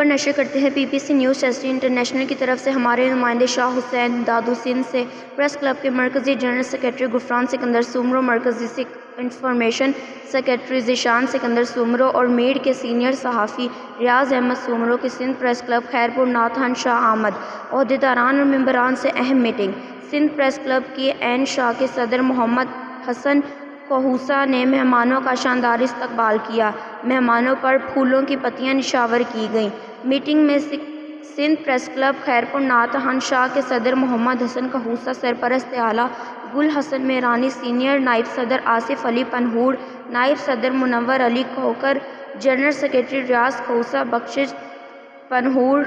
خبر نشر کرتے ہیں پی پی سی نیوز چیسٹی انٹرنیشنل کی طرف سے ہمارے نمائندے شاہ حسین دادو سندھ سے پریس کلب کے مرکزی جنرل سیکرٹری غفران سکندر سومرو، مرکزی انفارمیشن سیکرٹری ذیشان سکندر سومرو اور میڈ کے سینئر صحافی ریاض احمد سومرو کی سندھ پریس کلب خیرپور ناتھان شاہ آمد عہدیداران اور ممبران سے اہم میٹنگ۔ سندھ پریس کلب کی عین شاہ کے صدر محمد حسن کھوسا نے مہمانوں کا شاندار استقبال کیا۔ مہمانوں پر پھولوں کی پتیاں نشاور کی گئیں۔ میٹنگ میں سندھ پریس کلب خیرپور ناتھان شاہ کے صدر محمد حسن کھوسا، سرپرست اعلیٰ گل حسن میرانی، سینئر نائب صدر آصف علی پنہوڑ، نائب صدر منور علی کھوکر، جنرل سیکرٹری ریاض کھوسا بخشش پنہوڑ،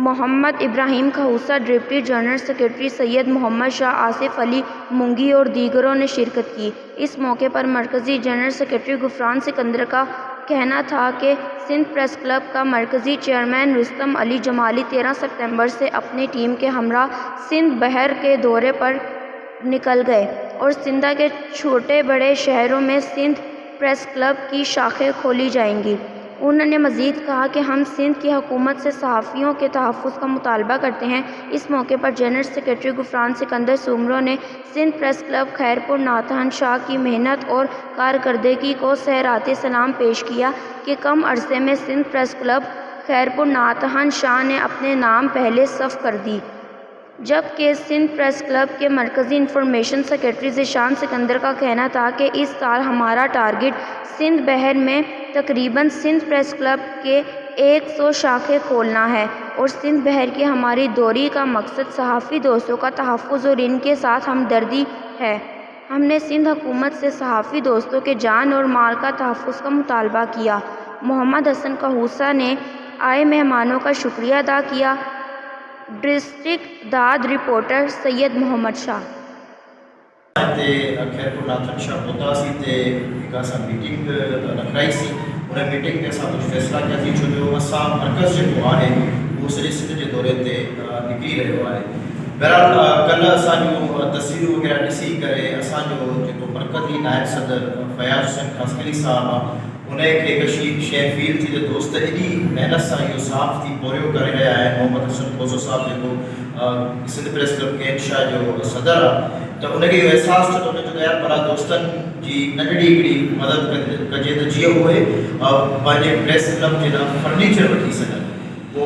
محمد ابراہیم کھوسا، ڈپٹی جنرل سیکرٹری سید محمد شاہ آصف علی مونگی اور دیگروں نے شرکت کی۔ اس موقع پر مرکزی جنرل سیکرٹری غفران سکندر کا کہنا تھا کہ سندھ پریس کلب کا مرکزی چیئرمین رستم علی جمالی 13 ستمبر سے اپنی ٹیم کے ہمراہ سندھ بحر کے دورے پر نکل گئے اور سندھ کے چھوٹے بڑے شہروں میں سندھ پریس کلب کی شاخیں کھولی جائیں گی۔ انہوں نے مزید کہا کہ ہم سندھ کی حکومت سے صحافیوں کے تحفظ کا مطالبہ کرتے ہیں۔ اس موقع پر جنرل سیکرٹری غفران سکندر سومرو نے سندھ پریس کلب خیرپور ناتھان شاہ کی محنت اور کارکردگی کو خراج سلام پیش کیا کہ کم عرصے میں سندھ پریس کلب خیرپور ناتھان شاہ نے اپنے نام پہلے صف کر دی، جبکہ سندھ پریس کلب کے مرکزی انفارمیشن سیکرٹری ذیشان سکندر کا کہنا تھا کہ اس سال ہمارا ٹارگٹ سندھ بحر میں تقریباً سندھ پریس کلب کے 100 شاخیں کھولنا ہے اور سندھ بحر کی ہماری دوری کا مقصد صحافی دوستوں کا تحفظ اور ان کے ساتھ ہمدردی ہے۔ ہم نے سندھ حکومت سے صحافی دوستوں کے جان اور مال کا تحفظ کا مطالبہ کیا۔ محمد حسن کھوسا نے آئے مہمانوں کا شکریہ ادا کیا۔ ڈسٹرکٹ داد رپورٹر سید محمد شاہ خیرپور ناتھان شاہ پہنچاسی تے ایک میٹنگ رکھائی سی۔ انہیں میٹنگ میں کچھ فیصلہ کیا تھی جو اساں مرکز جو ہے وہ سڄے سندھ کے دورے تے نکری رہو ہے۔ بہرحال کل اساں تصویروں وغیرہ ڈسی کرے اساں جو مرکزی نائب صدر فیاض حسین خاسکلی صاحب انہیں کے کشی شے فیل تھی جو دوست ایڈی محنت سے یہ صاف تھی پوریو کر رہا ہے۔ محمد حسن کھوسا صاحب جو سندھ پریس کلب کے انشاء جو صدر تو انہیں کے احساس تو انہیں جو یار بڑا دوستن جی ننڈی ہکڑی مدد کجے تو جی ہوئے پانچے پریس کلب کے نام فرنیچر وٹھی سکن وہ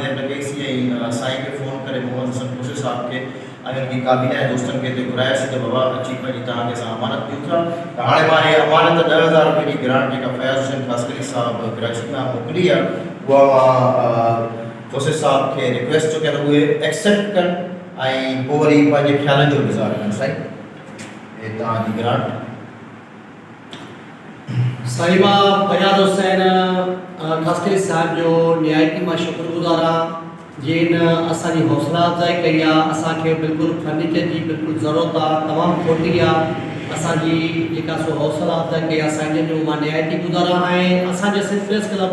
دیر لگے سی سائیں کے فون کرے محمد حسن کھوسا صاحب کے اگر کی کابینہ دوستن کے تے گھرایا سی تو بابا اچھی پنی تاں کے ساں امانت دیو تھا ہاں ماں یہ امانت 10,000 روپے کی گرانٹ جا فیاض حسین خاسکلی صاحب کراچی میں موکلی ہے وہ کھوسے صاحب کے ریکویسٹ جو کہ ہوئے ایکسپٹ کر آئی پوری پانچے خیالن جو گزار کر سائیں یہ تاں کی گرانٹ صاحبہ فیاض حسین خاسکلی صاحب جو نہایتی ماں شکر گزارا جن اساں جی حوصلہ افزائی کئی اساں کے بالکل فرنیچر کی بالکل ضرورت تمام کھوٹی اساں جی جکا سو حوصلہ افزائی کئی اساں جو ماں نہایتی گزارا ہے۔ اساں جو سندھ پریس کلب